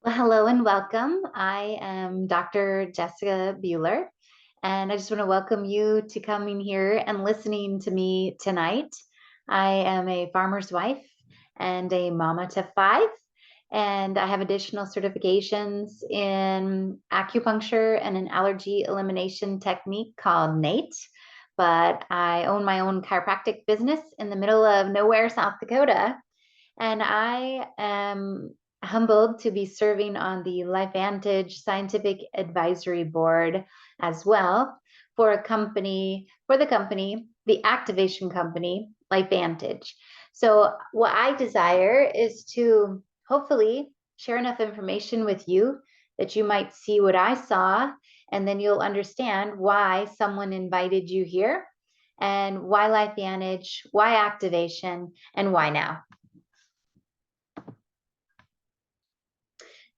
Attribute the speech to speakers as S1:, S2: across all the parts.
S1: Well, hello and welcome. I am Dr. Jessica Bueller, and I just want to welcome you to coming here and listening to me tonight. I am a farmer's wife and a mama to five, and I have additional certifications in acupuncture and an allergy elimination technique called NATE. But I own my own chiropractic business in the middle of nowhere, South Dakota, and I am humbled to be serving on the LifeVantage Scientific Advisory Board as well for the activation company, LifeVantage. So what I desire is to hopefully share enough information with you that you might see what I saw, and then you'll understand why someone invited you here and why LifeVantage, why activation, and why now.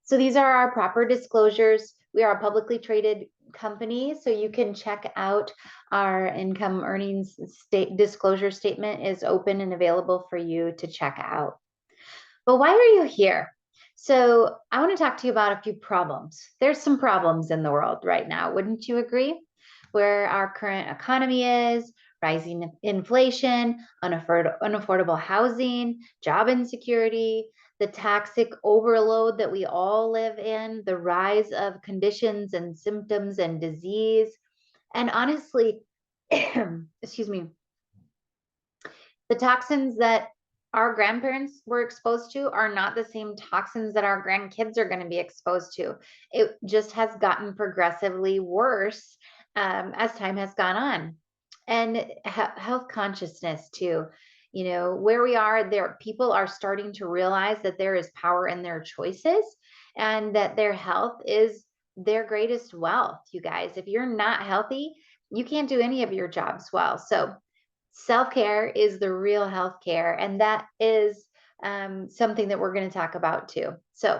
S1: So these are our proper disclosures. We are a publicly traded company, so you can check out our income earnings disclosure statement is open and available for you to check out. But why are you here? So I want to talk to you about a few problems. There's some problems in the world right now, wouldn't you agree? Where our current economy is, rising inflation, unaffordable housing, job insecurity, the toxic overload that we all live in, the rise of conditions and symptoms and disease. And honestly, excuse me, the toxins that our grandparents were exposed to are not the same toxins that our grandkids are going to be exposed to. It just has gotten progressively worse as time has gone on. And health consciousness too. You know, where we are, there people are starting to realize that there is power in their choices and that their health is their greatest wealth, you guys. If you're not healthy, you can't do any of your jobs well. So self-care is the real healthcare, and that is something that we're going to talk about too. So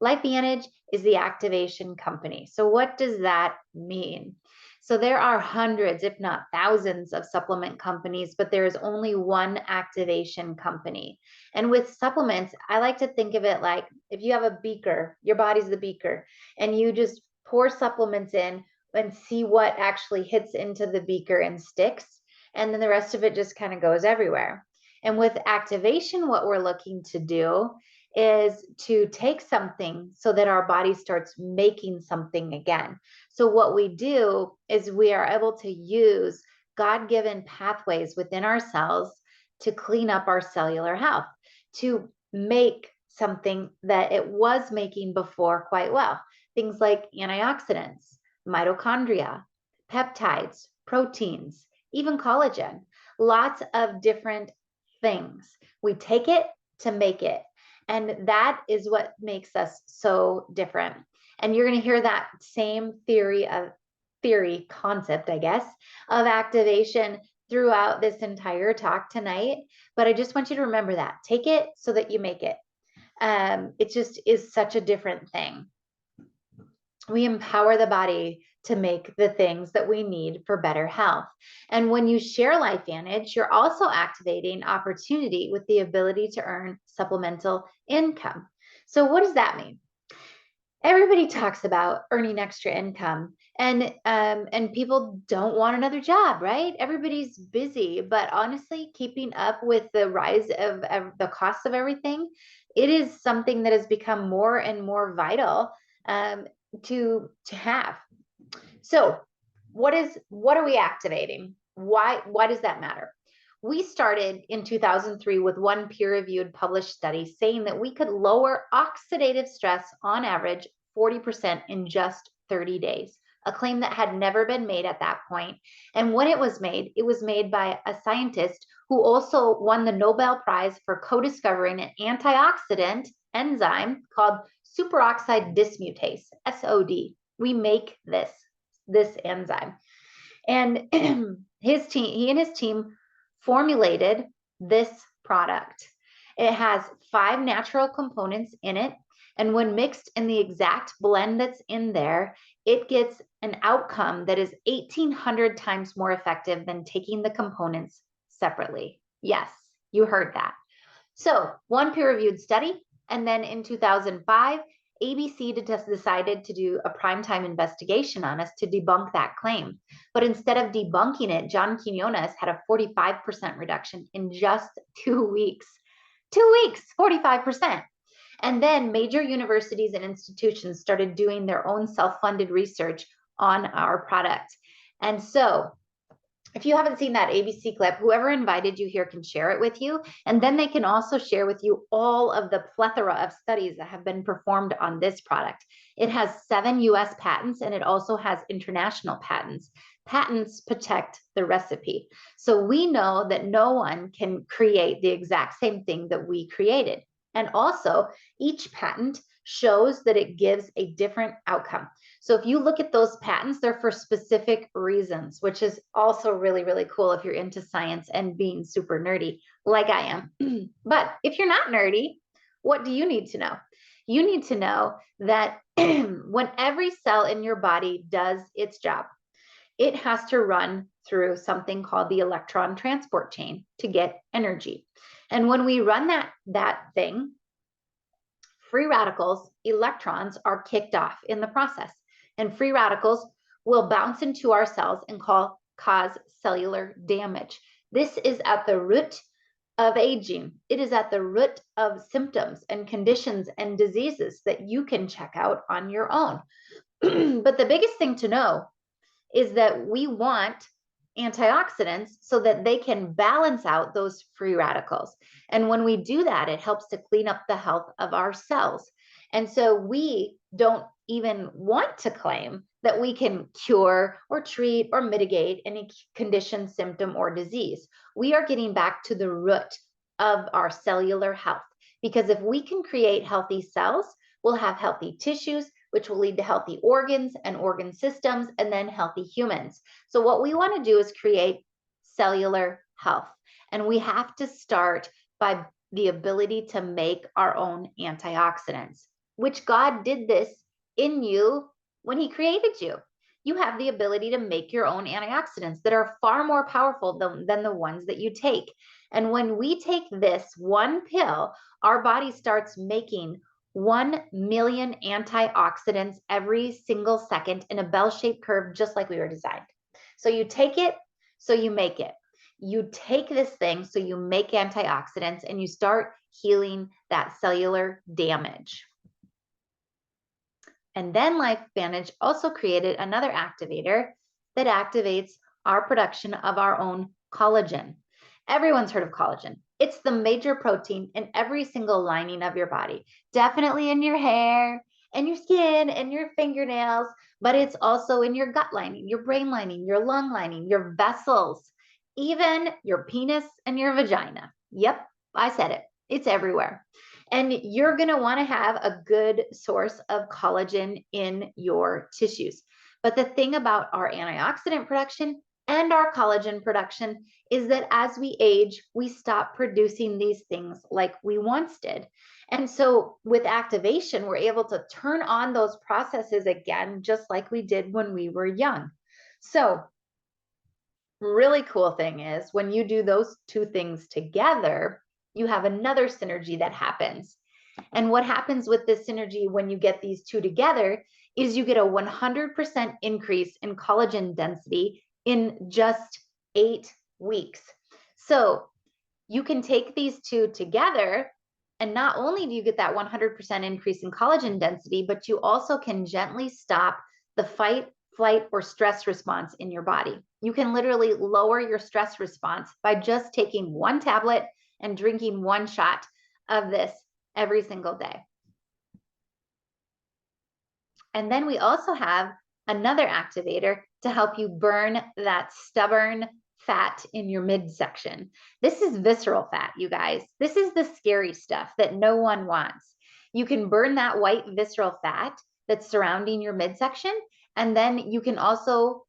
S1: LifeVantage is the activation company. So what does that mean? So there are hundreds, if not thousands, of supplement companies, but there is only one activation company. And with supplements, I like to think of it like if you have a beaker, your body's the beaker, and you just pour supplements in and see what actually hits into the beaker and sticks, and then the rest of it just kind of goes everywhere. And with activation, what we're looking to do is to take something so that our body starts making something again. So what we do is we are able to use God-given pathways within our cells to clean up our cellular health, to make something that it was making before quite well. Things like antioxidants, mitochondria, peptides, proteins, even collagen, lots of different things. We take it to make it. And that is what makes us so different. And you're going to hear that same concept, I guess, of activation throughout this entire talk tonight. But I just want you to remember that. Take it so that you make it. It just is such a different thing. We empower the body to make the things that we need for better health. And when you share LifeVantage, you're also activating opportunity with the ability to earn supplemental income. So what does that mean? Everybody talks about earning extra income, and people don't want another job, right? Everybody's busy, but honestly, keeping up with the rise of the cost of everything, it is something that has become more and more vital to have. So what are we activating? Why does that matter? We started in 2003 with one peer-reviewed published study saying that we could lower oxidative stress on average 40% in just 30 days, a claim that had never been made at that point. And when it was made by a scientist who also won the Nobel Prize for co-discovering an antioxidant enzyme called superoxide dismutase, SOD. We make this enzyme. And he and his team formulated this product. It has 5 natural components in it. And when mixed in the exact blend that's in there, it gets an outcome that is 1,800 times more effective than taking the components separately. Yes, you heard that. So one peer-reviewed study. And then in 2005, ABC decided to do a primetime investigation on us to debunk that claim. But instead of debunking it, John Quinones had a 45% reduction in just 2 weeks. 2 weeks, 45%. And then major universities and institutions started doing their own self-funded research on our product. And so if you haven't seen that ABC clip, whoever invited you here can share it with you. And then they can also share with you all of the plethora of studies that have been performed on this product. It has 7 US patents and it also has international patents. Patents protect the recipe. So we know that no one can create the exact same thing that we created. And also, each patent shows that it gives a different outcome. So if you look at those patents, they're for specific reasons, which is also really, really cool if you're into science and being super nerdy like I am. But if you're not nerdy, what do you need to know? You need to know that when every cell in your body does its job, it has to run through something called the electron transport chain to get energy. And when we run that thing, free radicals, electrons, are kicked off in the process. And free radicals will bounce into our cells and cause cellular damage. This is at the root of aging. It is at the root of symptoms and conditions and diseases that you can check out on your own. But the biggest thing to know is that we want antioxidants so that they can balance out those free radicals. And when we do that, it helps to clean up the health of our cells. And so we don't even want to claim that we can cure or treat or mitigate any condition, symptom, or disease. We are getting back to the root of our cellular health, because if we can create healthy cells, we'll have healthy tissues, which will lead to healthy organs and organ systems, and then healthy humans. So what we want to do is create cellular health. And we have to start by the ability to make our own antioxidants, which God did this in you when he created you. You have the ability to make your own antioxidants that are far more powerful than the ones that you take. And when we take this one pill, our body starts making 1 million antioxidants every single second in a bell-shaped curve, just like we were designed. So you take it, so you make it. You take this thing, so you make antioxidants, and you start healing that cellular damage. And then LifeVantage also created another activator that activates our production of our own collagen. Everyone's heard of collagen. It's the major protein in every single lining of your body, definitely in your hair and your skin and your fingernails, but it's also in your gut lining, your brain lining, your lung lining, your vessels, even your penis and your vagina. Yep, I said it. It's everywhere. And you're going to want to have a good source of collagen in your tissues. But the thing about our antioxidant production and our collagen production is that as we age, we stop producing these things like we once did. And so with activation, we're able to turn on those processes again, just like we did when we were young. So really cool thing is when you do those two things together, you have another synergy that happens. And what happens with this synergy when you get these two together is you get a 100% increase in collagen density in just 8 weeks. So you can take these two together, and not only do you get that 100% increase in collagen density, but you also can gently stop the fight, flight, or stress response in your body. You can literally lower your stress response by just taking one tablet and drinking one shot of this every single day. And then we also have another activator to help you burn that stubborn fat in your midsection. This is visceral fat, you guys. This is the scary stuff that no one wants. You can burn that white visceral fat that's surrounding your midsection, and then you can also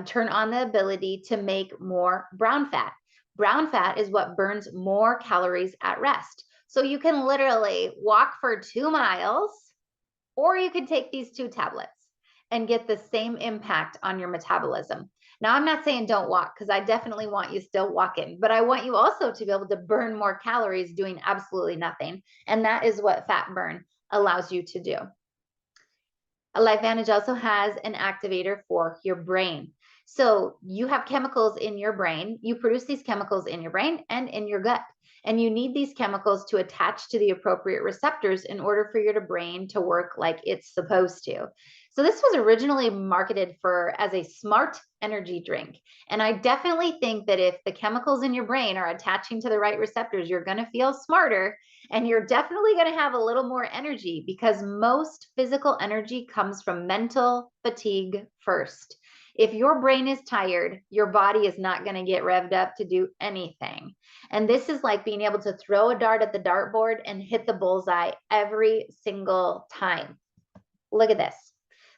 S1: turn on the ability to make more brown fat. Brown fat is what burns more calories at rest. So you can literally walk for 2 miles, or you can take these 2 tablets and get the same impact on your metabolism. Now, I'm not saying don't walk, because I definitely want you still walking, but I want you also to be able to burn more calories doing absolutely nothing. And that is what fat burn allows you to do. LifeVantage also has an activator for your brain. So you have chemicals in your brain. You produce these chemicals in your brain and in your gut. And you need these chemicals to attach to the appropriate receptors in order for your brain to work like it's supposed to. So this was originally marketed for as a smart energy drink. And I definitely think that if the chemicals in your brain are attaching to the right receptors, you're going to feel smarter and you're definitely going to have a little more energy, because most physical energy comes from mental fatigue first. If your brain is tired, your body is not going to get revved up to do anything. And this is like being able to throw a dart at the dartboard and hit the bullseye every single time. Look at this.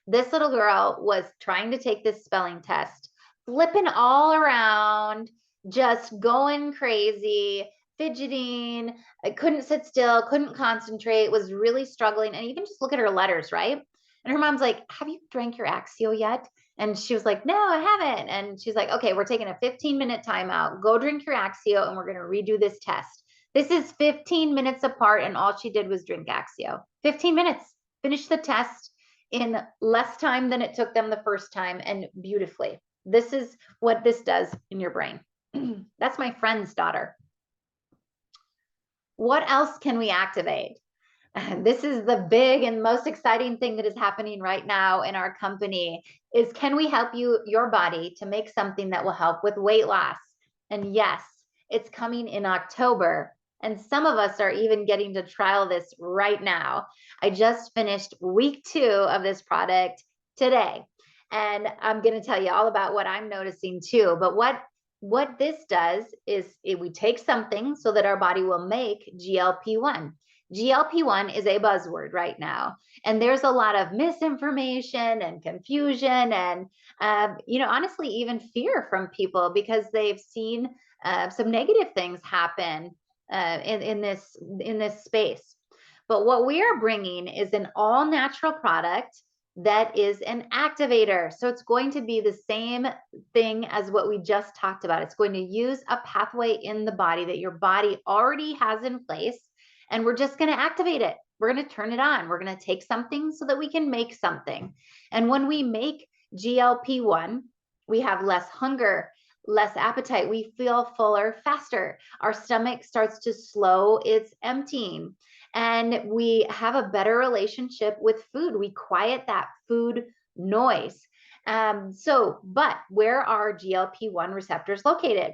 S1: This little girl was trying to take this spelling test, flipping all around, just going crazy, fidgeting. I couldn't sit still, couldn't concentrate, was really struggling. And even just look at her letters, right? And her mom's like, have you drank your Axio yet? And she was like, no, I haven't. And she's like, okay, we're taking a 15-minute timeout. Go drink your Axio and we're going to redo this test. This is 15 minutes apart, and all she did was drink Axio. 15 minutes, finish the test in less time than it took them the first time, and beautifully. This is what this does in your brain. That's my friend's daughter. What else can we activate? This is the big and most exciting thing that is happening right now in our company is, can we help your body to make something that will help with weight loss? And yes, it's coming in October. And some of us are even getting to trial this right now. I just finished week 2 of this product today. And I'm going to tell you all about what I'm noticing too. But what this does is we take something so that our body will make GLP-1. GLP-1 is a buzzword right now, and there's a lot of misinformation and confusion and, honestly, even fear from people because they've seen some negative things happen in this space. But what we are bringing is an all-natural product that is an activator. So it's going to be the same thing as what we just talked about. It's going to use a pathway in the body that your body already has in place, and we're just going to activate it. We're going to turn it on. We're going to take something so that we can make something. And when we make GLP-1, we have less hunger, less appetite. We feel fuller faster. Our stomach starts to slow its emptying. And we have a better relationship with food. We quiet that food noise. But where are GLP-1 receptors located?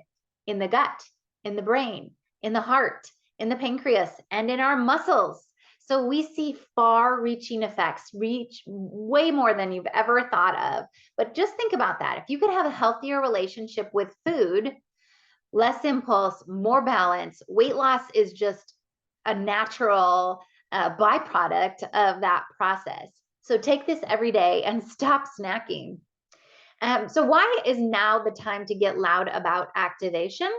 S1: In the gut, in the brain, in the heart, in the pancreas, and in our muscles. So we see far-reaching effects, reach way more than you've ever thought of. But just think about that. If you could have a healthier relationship with food, less impulse, more balance, weight loss is just a natural byproduct of that process. So take this every day and stop snacking. So why is now the time to get loud about activation?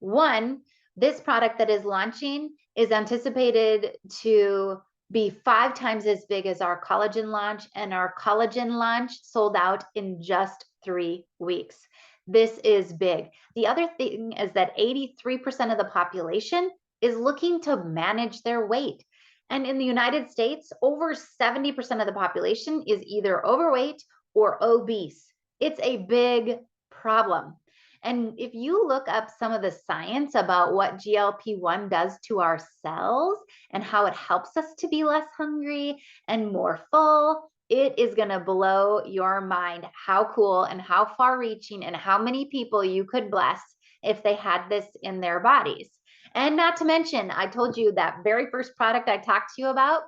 S1: One, this product that is launching is anticipated to be 5 times as big as our collagen launch, and our collagen launch sold out in just 3 weeks. This is big. The other thing is that 83% of the population is looking to manage their weight. And in the United States, over 70% of the population is either overweight or obese. It's a big problem. And if you look up some of the science about what GLP-1 does to our cells and how it helps us to be less hungry and more full, it is going to blow your mind how cool and how far reaching and how many people you could bless if they had this in their bodies. And not to mention, I told you that very first product I talked to you about,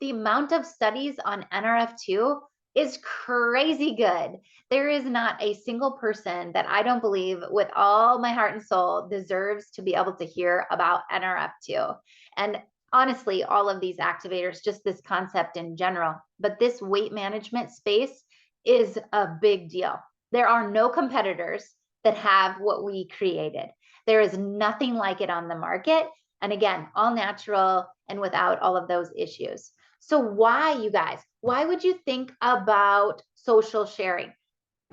S1: the amount of studies on NRF2 is crazy good. There is not a single person that I don't believe with all my heart and soul deserves to be able to hear about NRF2. And honestly, all of these activators, just this concept in general, but this weight management space is a big deal. There are no competitors that have what we created. There is nothing like it on the market. And again, all natural and without all of those issues. So why, you guys, why would you think about social sharing?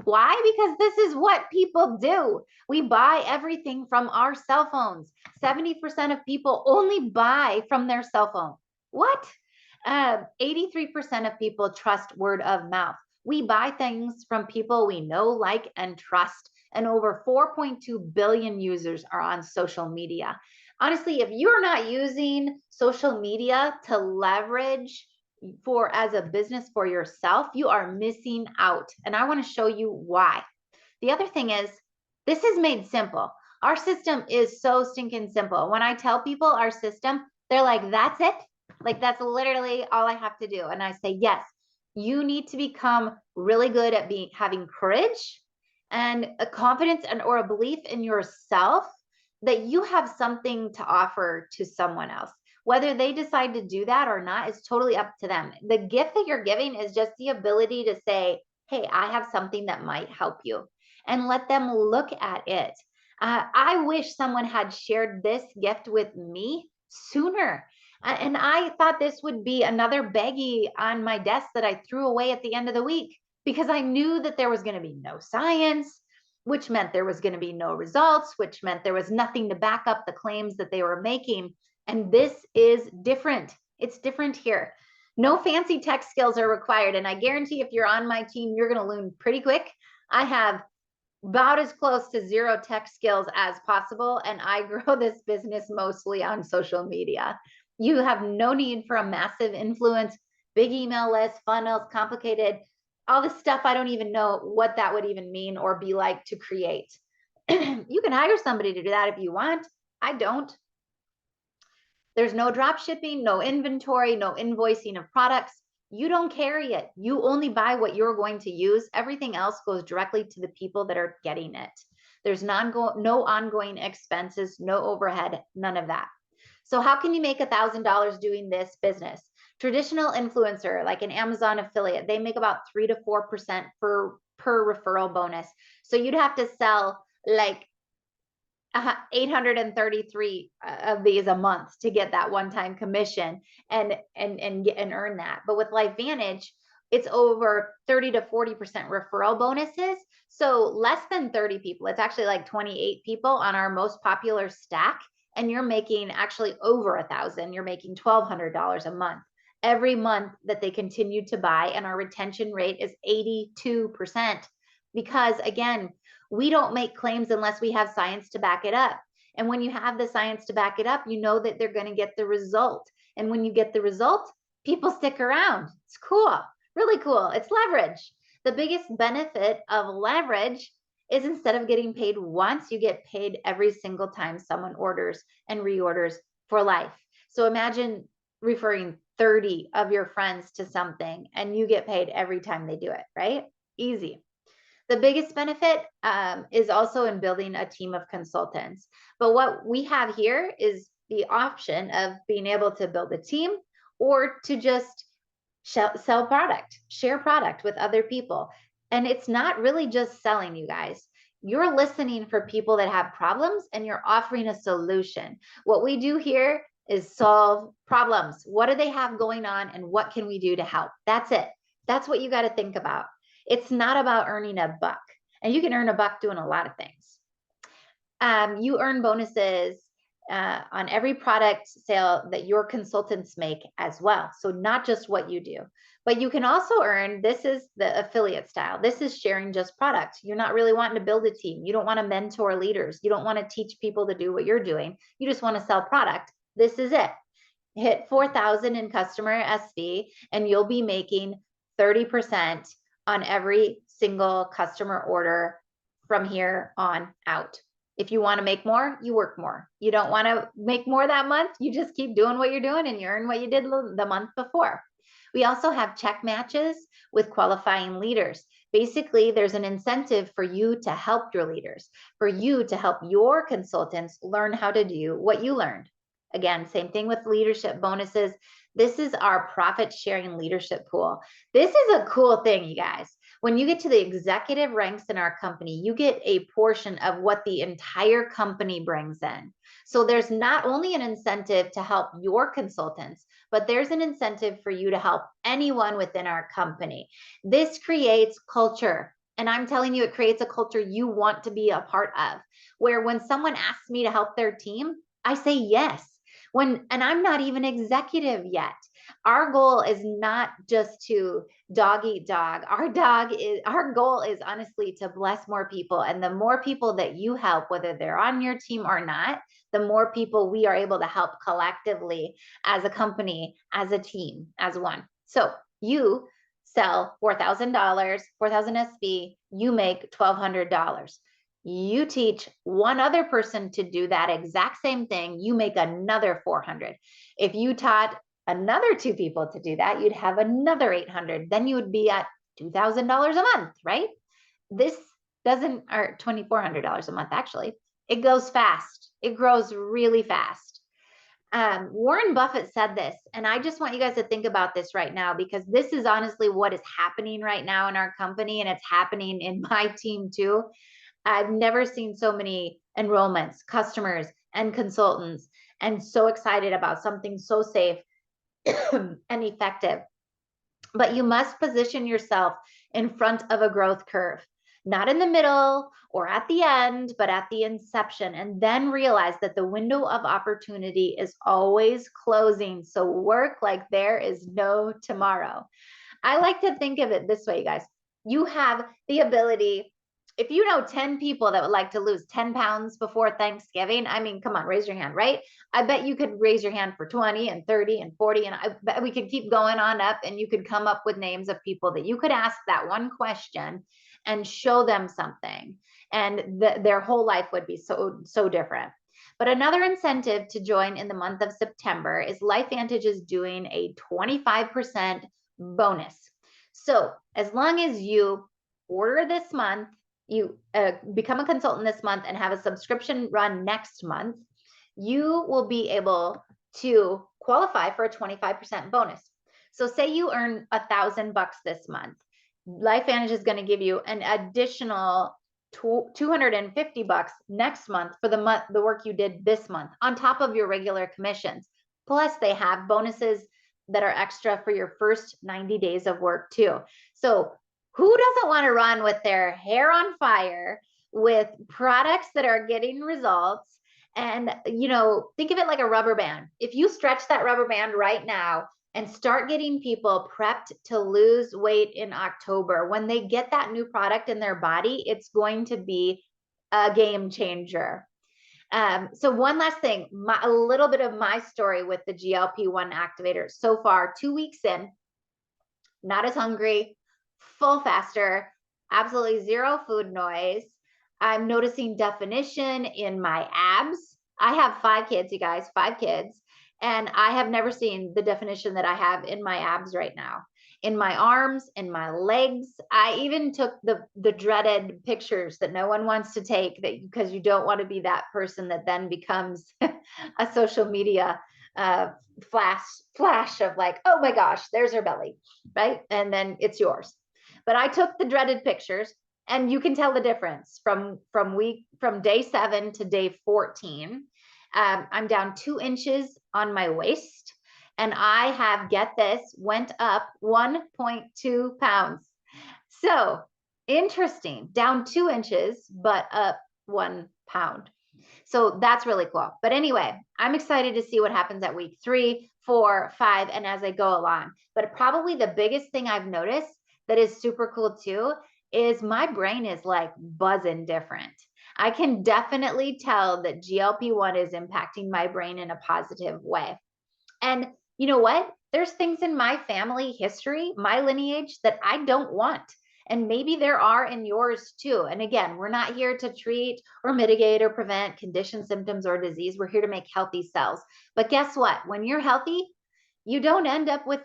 S1: Why? Because this is what people do. We buy everything from our cell phones. 70% of people only buy from their cell phone. What? 83% of people trust word of mouth. We buy things from people we know, like, and trust. And over 4.2 billion users are on social media. Honestly, if you're not using social media to leverage for as a business for yourself, you are missing out. And I want to show you why. The other thing is, this is made simple. Our system is so stinking simple. When I tell people our system, they're like, that's it? Like, that's literally all I have to do. And I say, yes, you need to become really good at having courage and a confidence and or a belief in yourself that you have something to offer to someone else. Whether they decide to do that or not is totally up to them. The gift that you're giving is just the ability to say, hey, I have something that might help you, and let them look at it. I wish someone had shared this gift with me sooner. And I thought this would be another baggie on my desk that I threw away at the end of the week, because I knew that there was going to be no science, which meant there was going to be no results, which meant there was nothing to back up the claims that they were making. And this is different. It's different here. No fancy tech skills are required. And I guarantee if you're on my team, you're going to learn pretty quick. I have about as close to zero tech skills as possible, and I grow this business mostly on social media. You have no need for a massive influence, big email list, funnels, complicated, all this stuff. I don't even know what that would even mean or be like to create. You can hire somebody to do that if you want. I don't. There's no drop shipping, no inventory, no invoicing of products. You don't carry it. You only buy what you're going to use. Everything else goes directly to the people that are getting it. There's no ongoing expenses, no overhead, none of that. So how can you make $1,000 doing this business? Traditional influencer, like an Amazon affiliate, they make about 3 to 4% per referral bonus. So you'd have to sell like 833 of these a month to get that one-time commission and earn that. But with LifeVantage, it's over 30 to 40% referral bonuses. So less than 30 people. It's actually like 28 people on our most popular stack. And you're making actually over 1,000. You're making $1,200 a month every month that they continue to buy. And our retention rate is 82%. Because again, we don't make claims unless we have science to back it up. And when you have the science to back it up, you know that they're going to get the result. And when you get the result, people stick around. It's cool, really cool. It's leverage. The biggest benefit of leverage is instead of getting paid once, you get paid every single time someone orders and reorders for life. So imagine referring 30 of your friends to something and you get paid every time they do it, right? Easy. The biggest benefit is also in building a team of consultants. But what we have here is the option of being able to build a team or to just sell product, share product with other people. And it's not really just selling, you guys. You're listening for people that have problems and you're offering a solution. What we do here is solve problems. What do they have going on and what can we do to help? That's it. That's what you got to think about. It's not about earning a buck. And you can earn a buck doing a lot of things. You earn bonuses on every product sale that your consultants make as well. So not just what you do, but you can also earn, this is the affiliate style. This is sharing just product. You're not really wanting to build a team. You don't want to mentor leaders. You don't want to teach people to do what you're doing. You just want to sell product. This is it. Hit 4,000 in customer SV and you'll be making 30% on every single customer order from here on out. If you want to make more, you work more. You don't want to make more that month, you just keep doing what you're doing and you earn what you did the month before. We also have check matches with qualifying leaders. Basically, there's an incentive for you to help your leaders, for you to help your consultants learn how to do what you learned. Again, same thing with leadership bonuses. This is our profit sharing leadership pool. This is a cool thing, you guys. When you get to the executive ranks in our company, you get a portion of what the entire company brings in. So there's not only an incentive to help your consultants, but there's an incentive for you to help anyone within our company. This creates culture. And I'm telling you, it creates a culture you want to be a part of, where when someone asks me to help their team, I say yes. And I'm not even executive yet. Our goal is not just to dog eat dog. Our goal is honestly to bless more people. And the more people that you help, whether they're on your team or not, the more people we are able to help collectively as a company, as a team, as one. So you sell $4,000, 4,000 SB, you make $1,200. You teach one other person to do that exact same thing, you make another 400. If you taught another two people to do that, you'd have another 800. Then you would be at $2,000 a month, right? This doesn't, or $2,400 a month, actually. It goes fast. It grows really fast. Warren Buffett said this, and I just want you guys to think about this right now, because this is honestly what is happening right now in our company, and it's happening in my team too. I've never seen so many enrollments, customers, and consultants, and so excited about something so safe and effective. But you must position yourself in front of a growth curve, not in the middle or at the end, but at the inception. And then realize that the window of opportunity is always closing. So work like there is no tomorrow. I like to think of it this way, you guys. You have the ability, if you know 10 people that would like to lose 10 pounds before Thanksgiving, I mean, come on, raise your hand, right? I bet you could raise your hand for 20 and 30 and 40, and I bet we could keep going on up, and you could come up with names of people that you could ask that one question and show them something, and their whole life would be so different. But another incentive to join in the month of September is LifeVantage is doing a 25% bonus. So as long as you order this month, you become a consultant this month and have a subscription run next month, you will be able to qualify for a 25% bonus. So say you earn $1,000 this month, LifeVantage is going to give you an additional $250 next month for the work you did this month on top of your regular commissions. Plus they have bonuses that are extra for your first 90 days of work too. So who doesn't want to run with their hair on fire with products that are getting results? And, think of it like a rubber band. If you stretch that rubber band right now and start getting people prepped to lose weight in October, when they get that new product in their body, it's going to be a game changer. So one last thing, a little bit of my story with the GLP-1 activator. So far, 2 weeks in, not as hungry, full faster, absolutely zero food noise. I'm noticing definition in my abs. I have 5 kids, you guys, 5 kids. And I have never seen the definition that I have in my abs right now. In my arms, in my legs. I even took the dreaded pictures that no one wants to take, that because you don't want to be that person that then becomes a social media flash of like, oh my gosh, there's her belly, right? And then it's yours. But I took the dreaded pictures, and you can tell the difference from day 7 to day 14. I'm down 2 inches on my waist, and I have, get this, went up 1.2 pounds. So interesting, down 2 inches, but up 1 pound. So that's really cool. But anyway, I'm excited to see what happens at week 3, 4, 5, and as I go along. But probably the biggest thing I've noticed that is super cool too is my brain is like buzzing different. I can definitely tell that GLP-1 is impacting my brain in a positive way. And you know what? There's things in my family history, my lineage, that I don't want. And maybe there are in yours too. And again, we're not here to treat or mitigate or prevent condition, symptoms, or disease. We're here to make healthy cells. But guess what? When you're healthy, you don't end up with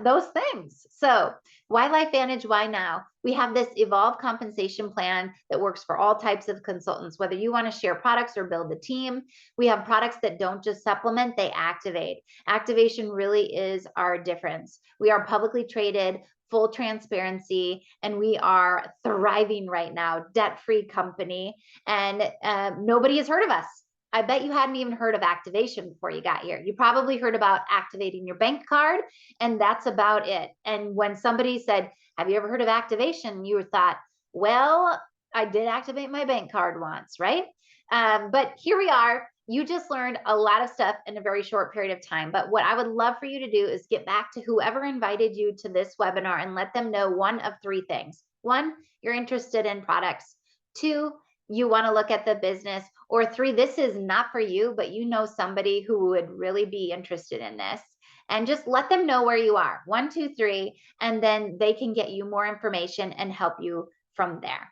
S1: those things. So why LifeVantage? Why now? We have this evolved compensation plan that works for all types of consultants, whether you want to share products or build a team. We have products that don't just supplement, they activate. Activation really is our difference. We are publicly traded, full transparency, and we are thriving right now, debt-free company, and nobody has heard of us. I bet you hadn't even heard of activation before you got here. You probably heard about activating your bank card, and that's about it. And when somebody said, have you ever heard of activation? You thought, well, I did activate my bank card once, right? But here we are. You just learned a lot of stuff in a very short period of time. But what I would love for you to do is get back to whoever invited you to this webinar and let them know one of three things. One, you're interested in products. Two, you want to look at the business. Or three, this is not for you, but you know somebody who would really be interested in this. And just let them know where you are. 1, 2, 3, and then they can get you more information and help you from there.